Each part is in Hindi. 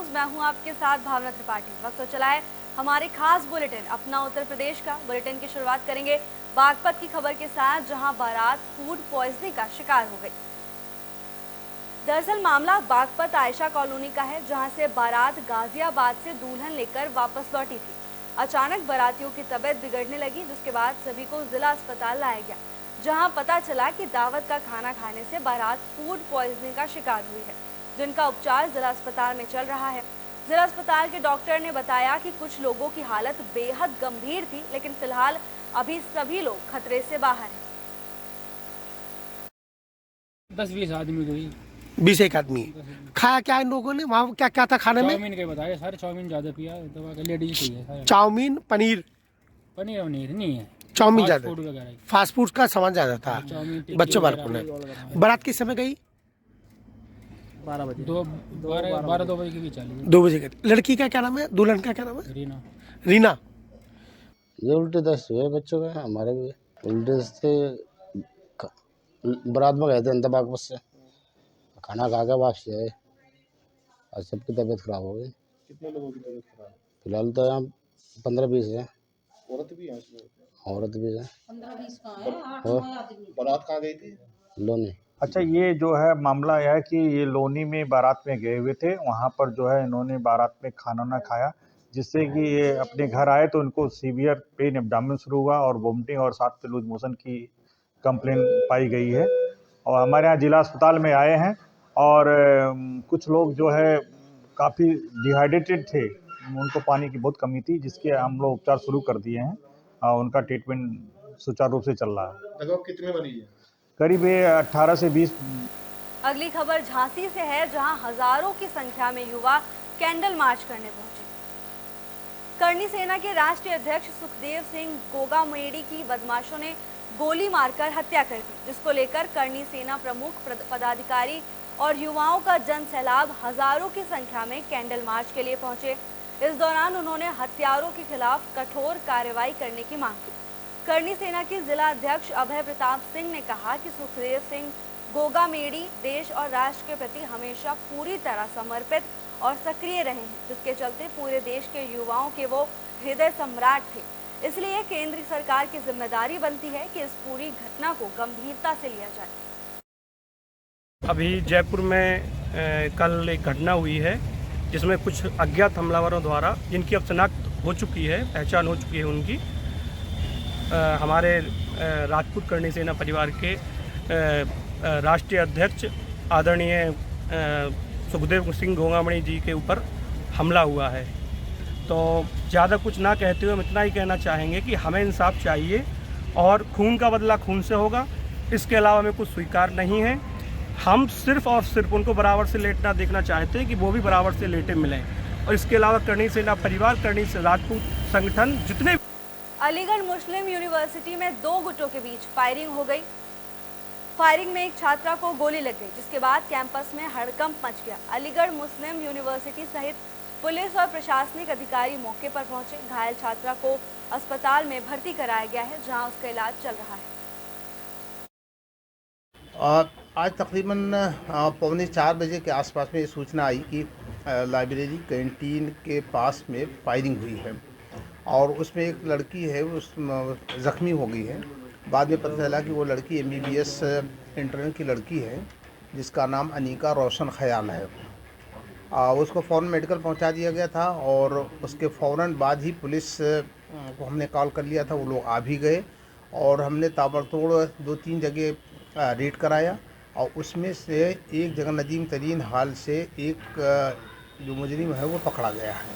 न्यूज, मैं हूं आपके साथ भावना त्रिपाठी। वक्त तो चला है हमारे खास बुलेटिन अपना उत्तर प्रदेश का। बुलेटिन की शुरुआत करेंगे बागपत की खबर के साथ, जहां बारात फूड पॉइजनिंग का शिकार हो गई। दरअसल मामला बागपत आयशा कॉलोनी का है, जहां से बारात गाजियाबाद से दुल्हन लेकर वापस लौटी थी। अचानक बारातियों की तबीयत बिगड़ने लगी, जिसके बाद सभी को जिला अस्पताल लाया गया, जहां पता चला कि दावत का खाना खाने से बारात फूड पॉइजनिंग का शिकार हुई है, जिनका उपचार जिला अस्पताल में चल रहा है। जिला अस्पताल के डॉक्टर ने बताया कि कुछ लोगों की हालत बेहद गंभीर थी, लेकिन फिलहाल अभी सभी लोग खतरे से बाहर हैं। 10-20 आदमी गई। 20 एक आदमी। खाया क्या इन लोगों ने? वहाँ क्या क्या था खाने में? चाउमीन के बताया सारे, चाउमीन ज्यादा पिया, दवा का लेडीज ही है। चाउमीन, पनीर पनीर नहीं है, चाउमीन ज्यादा, फूड वगैरह, फास्ट फूड का सामान ज्यादा था बच्चों बालकों ने। बारात किस समय गई? 12 बजे, 2 बजे की भी चालू। 2 बजे गई। लड़की का क्या नाम है? दुल्हन का क्या नाम है? रीना। ये उल्टे दस्त हुए बच्चों का, हमारे भी उल्टे दस्त थे। बारात में गए थे अंदर बागपत से, खाना खा के वापसी आए और सबकी तबीयत खराब हो गई। कितने लोगों की तबीयत खराब? फिलहाल तो यहाँ 15-20 है। औरत भी है इसमें? औरत भी है। 15-20 कहाँ है? 8-9 आदमी। बारात कहाँ गई थी? लोनी। अच्छा, ये जो है मामला यह है कि ये लोनी में बारात में गए हुए थे। वहाँ पर जो है इन्होंने बारात में खाना ना खाया, जिससे कि ये अपने घर आए तो इनको सीवियर पेन एब्डोमेन शुरू हुआ और वोमिटिंग और साथ में लूज मोशन की कंप्लेन पाई गई है। और हमारे यहाँ जिला अस्पताल में आए हैं और कुछ लोग जो है काफ़ी डिहाइड्रेटेड थे, उनको पानी की बहुत कमी थी, जिसके हम लोग उपचार शुरू कर दिए हैं और उनका ट्रीटमेंट सुचारू रूप से चल रहा है। लगभग कितने मरीज हैं? करीब 18 से 20। अगली खबर झांसी से है, जहां हजारों की संख्या में युवा कैंडल मार्च करने पहुंचे। करनी सेना के राष्ट्रीय अध्यक्ष सुखदेव सिंह गोगामेड़ी की बदमाशों ने गोली मारकर हत्या कर दी, जिसको लेकर करनी सेना प्रमुख पदाधिकारी और युवाओं का जन सैलाब हजारों की संख्या में कैंडल मार्च के लिए पहुंचे। इस दौरान उन्होंने हत्यारों के खिलाफ कठोर कार्रवाई करने की मांग की। करनी सेना के जिला अध्यक्ष अभय प्रताप सिंह ने कहा कि सुखदेव सिंह गोगामेड़ी देश और राष्ट्र के प्रति हमेशा पूरी तरह समर्पित और सक्रिय रहे हैं, जिसके चलते पूरे देश के युवाओं के वो हृदय सम्राट थे। इसलिए केंद्र सरकार की जिम्मेदारी बनती है कि इस पूरी घटना को गंभीरता से लिया जाए। अभी जयपुर में कल एक घटना हुई है, जिसमें कुछ अज्ञात हमलावरों द्वारा, जिनकी अब शनाख्त हो चुकी है, पहचान हो चुकी है उनकी, हमारे राजपूत करनी सेना परिवार के राष्ट्रीय अध्यक्ष आदरणीय सुखदेव सिंह गोगामणी जी के ऊपर हमला हुआ है। तो ज़्यादा कुछ ना कहते हुए हम इतना ही कहना चाहेंगे कि हमें इंसाफ चाहिए और खून का बदला खून से होगा। इसके अलावा हमें कुछ स्वीकार नहीं है। हम सिर्फ और सिर्फ उनको बराबर से लेटना देखना चाहते हैं कि वो भी बराबर से लेटे मिलें। और इसके अलावा करनी सेना परिवार, करनी से राजपूत संगठन जितने। अलीगढ़ मुस्लिम यूनिवर्सिटी में दो गुटों के बीच फायरिंग हो गई। फायरिंग में एक छात्रा को गोली लग गई, जिसके बाद कैंपस में हड़कंप मच गया। अलीगढ़ मुस्लिम यूनिवर्सिटी सहित पुलिस और प्रशासनिक अधिकारी मौके पर पहुंचे। घायल छात्रा को अस्पताल में भर्ती कराया गया है, जहां उसका इलाज चल रहा है। आज तकरीबन 3:45 बजे के आसपास में ये सूचना आई कि लाइब्रेरी कैंटीन के पास में फायरिंग हुई है और उसमें एक लड़की है उस ज़ख्मी हो गई है। बाद में पता चला कि वो लड़की MBBS इंटर्न की लड़की है, जिसका नाम अनीका रोशन ख्याल है। उसको फ़ौरन मेडिकल पहुंचा दिया गया था और उसके फ़ौरन बाद ही पुलिस को हमने कॉल कर लिया था। वो लोग आ भी गए और हमने ताबड़तोड़ 2-3 जगह रेड कराया और उसमें से एक जगह नदीम तरीन हाल से एक जो मुजरिम है वो पकड़ा गया है।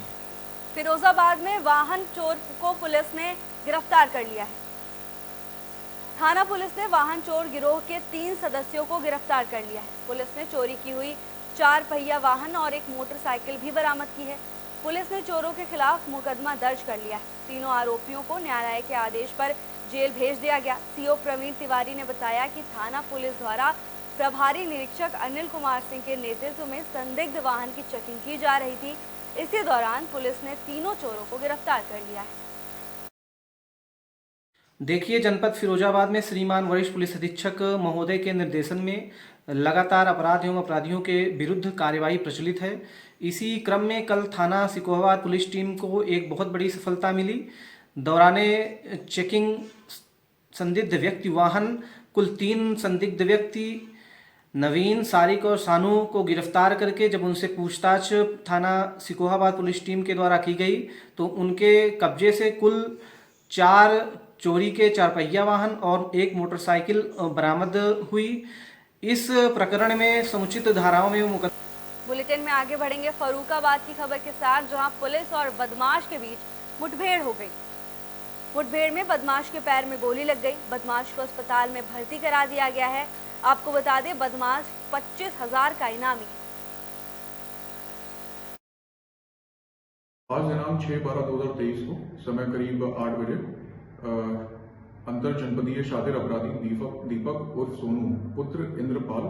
फिरोजाबाद में वाहन चोर को पुलिस ने गिरफ्तार कर लिया है। थाना पुलिस ने वाहन चोर गिरोह के 3 सदस्यों को गिरफ्तार कर लिया है। पुलिस ने चोरी की हुई 4 पहिया वाहन और एक मोटरसाइकिल भी बरामद की है। पुलिस ने चोरों के खिलाफ मुकदमा दर्ज कर लिया है। तीनों आरोपियों को न्यायालय के आदेश पर जेल भेज दिया गया। CO प्रवीण तिवारी ने बताया कि थाना पुलिस द्वारा प्रभारी निरीक्षक अनिल कुमार सिंह के नेतृत्व में संदिग्ध वाहन की चेकिंग की जा रही थी। इसी दौरान पुलिस ने तीनों चोरों को गिरफ्तार कर लिया है। देखिए, जनपद फिरोजाबाद में श्रीमान वरिष्ठ पुलिस अधीक्षक महोदय के निर्देशन में लगातार अपराध एवं अपराधियों के विरुद्ध कार्यवाही प्रचलित है। इसी क्रम में कल थाना सिकोहाबाद पुलिस टीम को एक बहुत बड़ी सफलता मिली। दौराने चेकिंग संदिग्ध व्यक्ति वाहन कुल 3 संदिग्ध व्यक्ति नवीन, सारिक और सानू को गिरफ्तार करके जब उनसे पूछताछ थाना सिकोहाबाद पुलिस टीम के द्वारा की गई तो उनके कब्जे से कुल 4 चोरी के 4 पहिया वाहन और 1 मोटरसाइकिल बरामद हुई। इस प्रकरण में समुचित धाराओं में बुलेटिन में आगे बढ़ेंगे फर्रुखाबाद की खबर के साथ, जहां पुलिस और बदमाश के बीच मुठभेड़ हो गई। मुठभेड़ में बदमाश के पैर में गोली लग गई। बदमाश को अस्पताल में भर्ती करा दिया गया है। आपको बता दें, बदमाश 25,000 का इनामी है। आज दिनांक 6/12/2023 को समय करीब 8 बजे अंतर जनपदीय शातिर अपराधी दीपक उर्फ सोनू पुत्र इंद्रपाल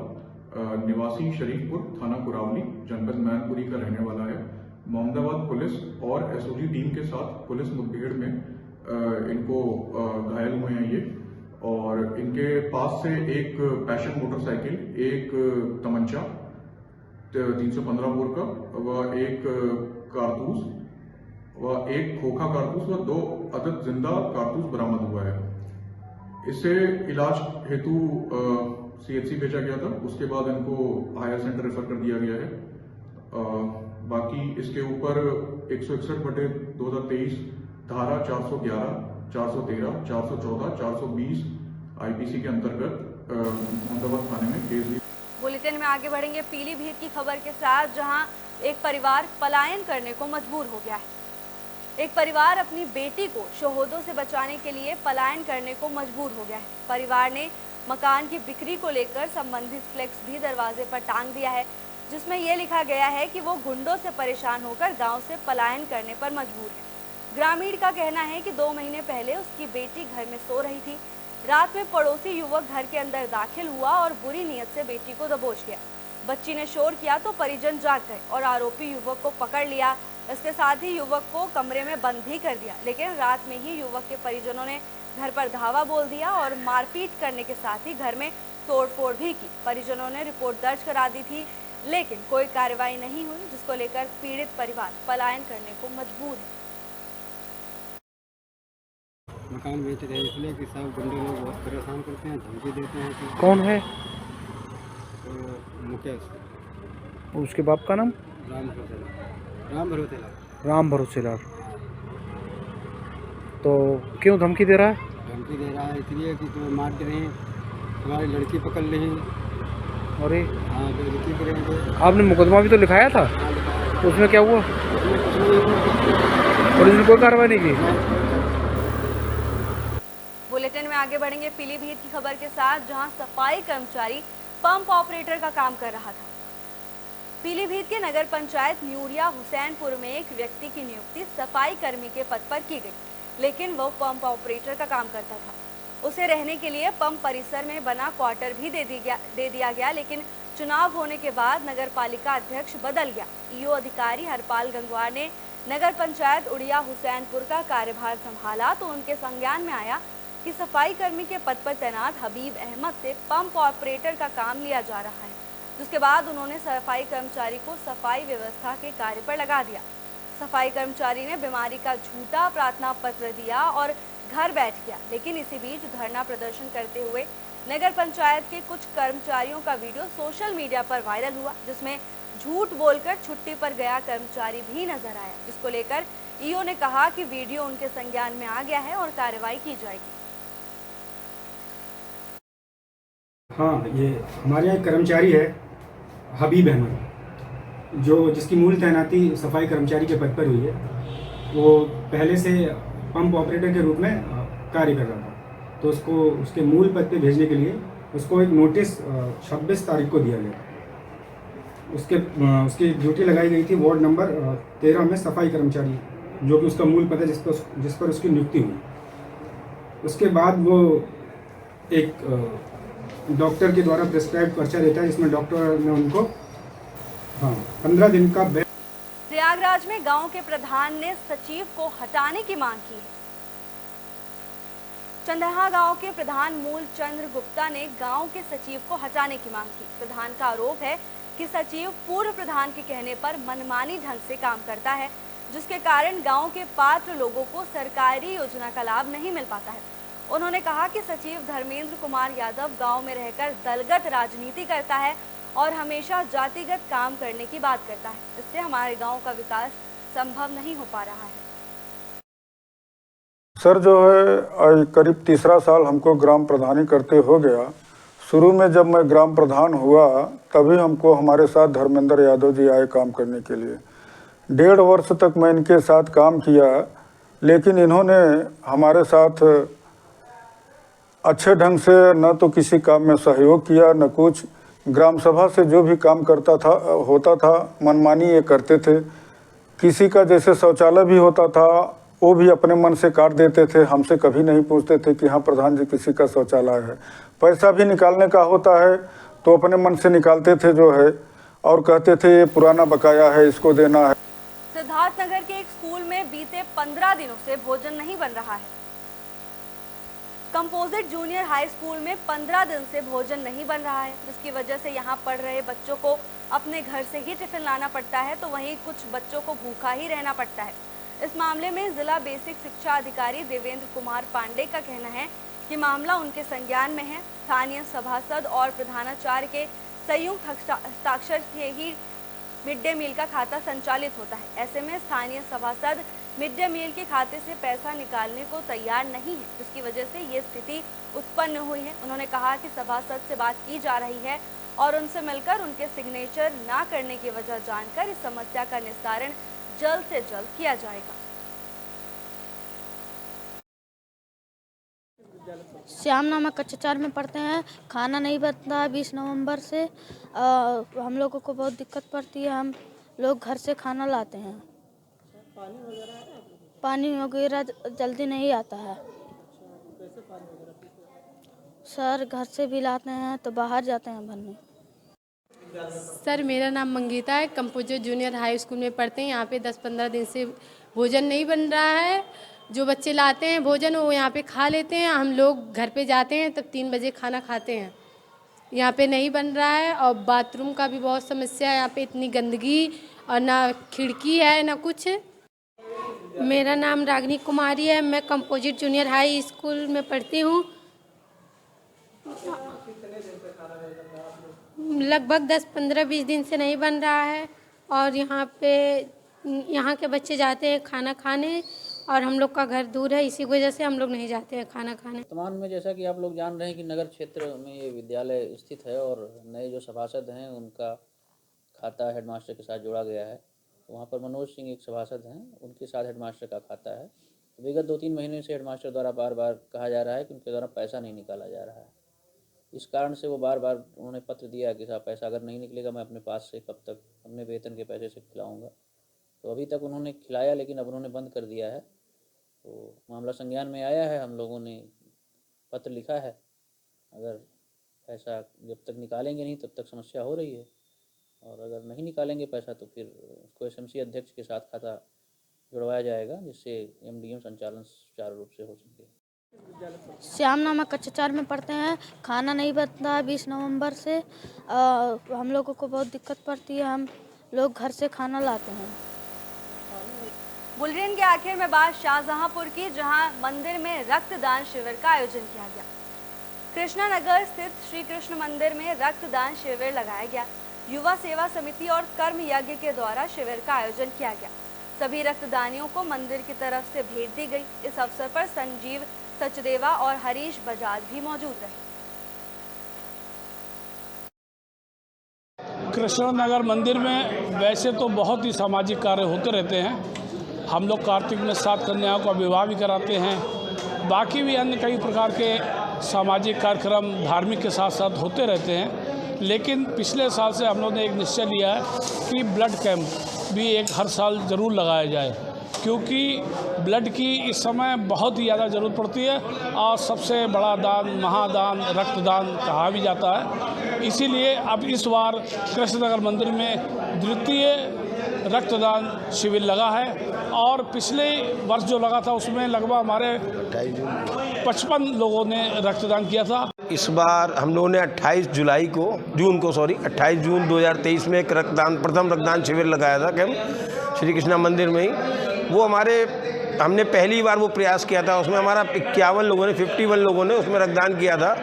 निवासी शरीफपुर थाना कुरावली जनपद मैनपुरी का रहने वाला है, मोहम्मदाबाद पुलिस और एसओजी टीम के साथ पुलिस मुठभेड़ में इनको घायल हुए हैं ये, और इनके पास से एक पैशन मोटरसाइकिल, एक तमंचा 315 बोर का व एक कारतूस व एक खोखा कारतूस व 2 अदद जिंदा कारतूस बरामद हुआ है। इसे इलाज हेतु सीएचसी भेजा गया था। उसके बाद इनको हायर सेंटर रेफर कर दिया गया है। बाकी इसके ऊपर 161/2023 धारा 411, 413, 414, 420 आईपीसी के अंतर्गत मोहम्मदाबाद थाने में केस भी। बुलेटिन में आगे बढ़ेंगे पीलीभीत की खबर के साथ, जहां एक परिवार पलायन करने को मजबूर हो गया है। एक परिवार अपनी बेटी को शोहदों से बचाने के लिए पलायन करने को मजबूर हो गया है। परिवार ने मकान की बिक्री को लेकर संबंधित फ्लेक्स भी दरवाजे पर टांग दिया है, जिसमें यह लिखा गया है कि वो गुंडों से परेशान होकर गांव से पलायन करने पर मजबूर है। ग्रामीण का कहना है कि 2 महीने पहले उसकी बेटी घर में सो रही थी। रात में पड़ोसी युवक घर के अंदर दाखिल हुआ और बुरी नीयत से बेटी को दबोच गया। बच्ची ने शोर किया तो परिजन जाग गए और आरोपी युवक को पकड़ लिया। इसके साथ ही युवक को कमरे में बंद भी कर दिया, लेकिन रात में ही युवक के परिजनों ने घर पर धावा बोल दिया और मारपीट करने के साथ ही घर में तोड़फोड़ भी की। परिजनों ने रिपोर्ट दर्ज करा दी थी, लेकिन कोई कार्रवाई नहीं हुई, जिसको लेकर पीड़ित परिवार पलायन करने को मजबूर है। मकान बेच रहे हैं इसलिए कि सब गुंडे लोग बहुत परेशान करते हैं, धमकी देते हैं। कि कौन है? तो मुकेश। उसके बाप का नाम? राम भरोसेलाल। तो क्यों धमकी दे रहा है? धमकी दे रहा है इसलिए कि तुम्हें मार दे रहे हैं, तुम्हारी लड़की पकड़ रहे हैं। अरे हाँ, बेइज्जती करेंगे। आपने मुकदमा भी तो लिखाया था, तो उसमें क्या हुआ? पुलिस ने कोई कार्रवाई नहीं की। बुलेटिन में आगे बढ़ेंगे पीलीभीत की खबर के साथ, जहां सफाई कर्मचारी पंप ऑपरेटर का काम कर रहा था। पीलीभीत के नगर पंचायत न्यूरिया हुसैनपुर में एक व्यक्ति की नियुक्ति सफाई कर्मी के पद पर की गई, लेकिन वो पंप ऑपरेटर का काम करता था। उसे रहने के लिए पंप परिसर में बना क्वार्टर भी दे दिया गया, लेकिन चुनाव होने के बाद नगर पालिका अध्यक्ष बदल गया। ईओ अधिकारी हरपाल गंगवार ने नगर पंचायत उड़िया हुसैनपुर का कार्यभार संभाला तो उनके संज्ञान में आया कि सफाई कर्मी के पद पर तैनात हबीब अहमद से पंप ऑपरेटर का काम लिया जा रहा है, जिसके बाद उन्होंने सफाई कर्मचारी को सफाई व्यवस्था के कार्य पर लगा दिया। सफाई कर्मचारी ने बीमारी का झूठा प्रार्थना पत्र दिया और घर बैठ गया, लेकिन इसी बीच धरना प्रदर्शन करते हुए नगर पंचायत के कुछ कर्मचारियों का वीडियो सोशल मीडिया पर वायरल हुआ, जिसमें झूठ बोलकर छुट्टी पर गया कर्मचारी भी नजर आया, जिसको लेकर ईओ ने कहा कि वीडियो उनके संज्ञान में आ गया है और कार्रवाई की जाएगी। हाँ, ये हमारे यहाँ एक कर्मचारी है हबीब अहमद, जिसकी मूल तैनाती सफाई कर्मचारी के पद पर हुई है। वो पहले से पंप ऑपरेटर के रूप में कार्य कर रहा था, तो उसके मूल पद पे भेजने के लिए उसको एक नोटिस 26 तारीख को दिया गया। उसकी ड्यूटी लगाई गई थी वार्ड नंबर 13 में सफाई कर्मचारी, जो कि उसका मूल पद है जिस पर उसकी नियुक्ति हुई। उसके बाद वो एक डॉक्टर के द्वारा प्रिस्क्राइब पर्चा देता है, जिसमें डॉक्टर ने उनको 15 दिन का प्रयागराज में गांव के प्रधान ने सचिव को हटाने की मांग की है। चंदहा गांव के प्रधान मूल चंद्र गुप्ता ने गांव के सचिव को हटाने की मांग की। प्रधान का आरोप है कि सचिव पूर्व प्रधान के कहने पर मनमानी ढंग से काम करता है, जिसके कारण गांव के पात्र लोगों को सरकारी योजना का लाभ नहीं मिल पाता है। उन्होंने कहा कि सचिव धर्मेंद्र कुमार यादव गांव में रहकर दलगत राजनीति करता है और हमेशा जातिगत काम करने की बात करता है। इससे हमारे गांव का विकास संभव नहीं हो पा रहा है। सर जो है करीब तीसरा साल हमको ग्राम प्रधानी करते हो गया। शुरू में जब मैं ग्राम प्रधान हुआ तभी हमको हमारे साथ धर्मेंद्र यादव जी आए काम करने के लिए। 1.5 वर्ष तक मैं इनके साथ काम किया, लेकिन इन्होंने हमारे साथ अच्छे ढंग से न तो किसी काम में सहयोग किया न कुछ। ग्राम सभा से जो भी काम होता था मनमानी ये करते थे। किसी का जैसे शौचालय भी होता था वो भी अपने मन से काट देते थे, हमसे कभी नहीं पूछते थे कि हाँ प्रधान जी किसी का शौचालय है। पैसा भी निकालने का होता है तो अपने मन से निकालते थे जो है, और कहते थे ये पुराना बकाया है इसको देना है। सिद्धार्थनगर के एक स्कूल में बीते 15 दिनों से भोजन नहीं बन रहा है। कंपोजिट जूनियर हाई स्कूल में 15 दिन से भोजन नहीं बन रहा है, जिसकी वजह से यहां पढ़ रहे बच्चों को अपने घर से ही टिफिन लाना पड़ता है, तो वहीं कुछ बच्चों को भूखा ही रहना पड़ता है। इस मामले में जिला बेसिक शिक्षा अधिकारी देवेंद्र कुमार पांडे का कहना है कि मामला उनके संज्ञान में है। स्थानीय सभासद और प्रधानाचार्य के संयुक्त हस्ताक्षर से ही मिड डे मील का खाता संचालित होता है। ऐसे में स्थानीय सभासद मिड डे मील के खाते से पैसा निकालने को तैयार नहीं है, जिसकी वजह से ये स्थिति उत्पन्न हुई है। उन्होंने कहा कि सभासद से बात की जा रही है और उनसे मिलकर उनके सिग्नेचर ना करने की वजह जानकर इस समस्या का निस्तारण जल्द से जल्द किया जाएगा। श्याम नामक कक्षा 4 में पढ़ते हैं। खाना नहीं बनता है 20 नवंबर से। हम लोगों को बहुत दिक्कत पड़ती है। हम लोग घर से खाना लाते हैं। पानी वगैरह जल्दी नहीं आता है सर। घर से भी लाते हैं तो बाहर जाते हैं भरने। सर मेरा नाम मंगीता है, कंपोजिट जूनियर हाई स्कूल में पढ़ते हैं। यहाँ पे 10-15 दिन से भोजन नहीं बन रहा है। जो बच्चे लाते हैं भोजन वो यहाँ पे खा लेते हैं। हम लोग घर पे जाते हैं तब 3 बजे खाना खाते हैं। यहाँ पे नहीं बन रहा है और बाथरूम का भी बहुत समस्या है। यहाँ पे इतनी गंदगी और ना खिड़की है ना कुछ। मेरा नाम रागिनी कुमारी है, मैं कंपोजिट जूनियर हाई स्कूल में पढ़ती हूँ। लगभग 10-15-20 दिन से नहीं बन रहा है और यहाँ के बच्चे जाते हैं खाना खाने और हम लोग का घर दूर है, इसी वजह से हम लोग नहीं जाते हैं खाना खाने। वर्तमान में जैसा कि आप लोग जान रहे हैं कि नगर क्षेत्र में ये विद्यालय स्थित है और नए जो सभासद हैं उनका खाता हेडमास्टर के साथ जोड़ा गया है। वहाँ पर मनोज सिंह एक सभासद हैं, उनके साथ हेडमास्टर का खाता है। विगत 2-3 महीने से हेडमास्टर द्वारा बार बार कहा जा रहा है कि उनके द्वारा पैसा नहीं निकाला जा रहा है। इस कारण से वो बार बार उन्होंने पत्र दिया कि साहब पैसा अगर नहीं निकलेगा मैं अपने पास से कब तक अपने वेतन के पैसे से खिलाऊंगा। तो अभी तक उन्होंने खिलाया लेकिन अब उन्होंने बंद कर दिया है। तो मामला संज्ञान में आया है, हम लोगों ने पत्र लिखा है। अगर पैसा जब तक निकालेंगे नहीं तब तक समस्या हो रही है और अगर नहीं निकालेंगे पैसा तो फिर उसको एसएमसी अध्यक्ष के साथ खाता जुड़वाया जाएगा, जिससे एमडीएम संचालन सुचारू रूप से हो सके। श्याम नामक कक्षा 4 में पढ़ते हैं। खाना नहीं बनता है 20 नवंबर से। हम लोगों को बहुत दिक्कत पड़ती है। हम लोग घर से खाना लाते हैं। बुलेटिन के आखिर में बात शाहजहांपुर की, जहां मंदिर में रक्तदान शिविर का आयोजन किया गया। कृष्णा नगर स्थित श्री कृष्ण मंदिर में रक्तदान शिविर लगाया गया। युवा सेवा समिति और कर्म यज्ञ के द्वारा शिविर का आयोजन किया गया। सभी रक्तदानियों को मंदिर की तरफ से भेंट दी गई। इस अवसर पर संजीव सचदेवा और हरीश बजाज भी मौजूद रहे। कृष्ण नगर मंदिर में वैसे तो बहुत ही सामाजिक कार्य होते रहते हैं। हम लोग कार्तिक में 7 कन्याओं का विवाह भी कराते हैं। बाकी भी अन्य कई प्रकार के सामाजिक कार्यक्रम धार्मिक के साथ साथ होते रहते हैं। लेकिन पिछले साल से हम लोग ने एक निश्चय लिया है कि ब्लड कैंप भी एक हर साल ज़रूर लगाया जाए, क्योंकि ब्लड की इस समय बहुत ही ज़्यादा ज़रूरत पड़ती है और सबसे बड़ा दान महादान रक्तदान कहा भी जाता है। इसीलिए अब इस बार कृष्णनगर मंदिर में द्वितीय रक्तदान शिविर लगा है और पिछले वर्ष जो लगा था उसमें लगभग हमारे 55 लोगों ने रक्तदान किया था। इस बार हम लोगों ने 28 जून 2023 में एक प्रथम रक्तदान शिविर लगाया था कैंप श्री कृष्णा मंदिर में ही। वो हमने पहली बार वो प्रयास किया था, उसमें हमारा 51 लोगों ने उसमें रक्तदान किया था।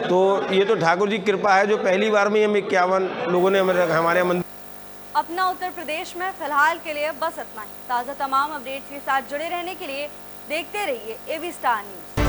तो ये तो ठाकुर जी की कृपा है जो पहली बार में हम 51 लोगों ने हमारे मंदिर। अपना उत्तर प्रदेश में फिलहाल के लिए बस इतना ही। ताज़ा तमाम अपडेट्स के साथ जुड़े रहने के लिए देखते रहिए एबी स्टार न्यूज़।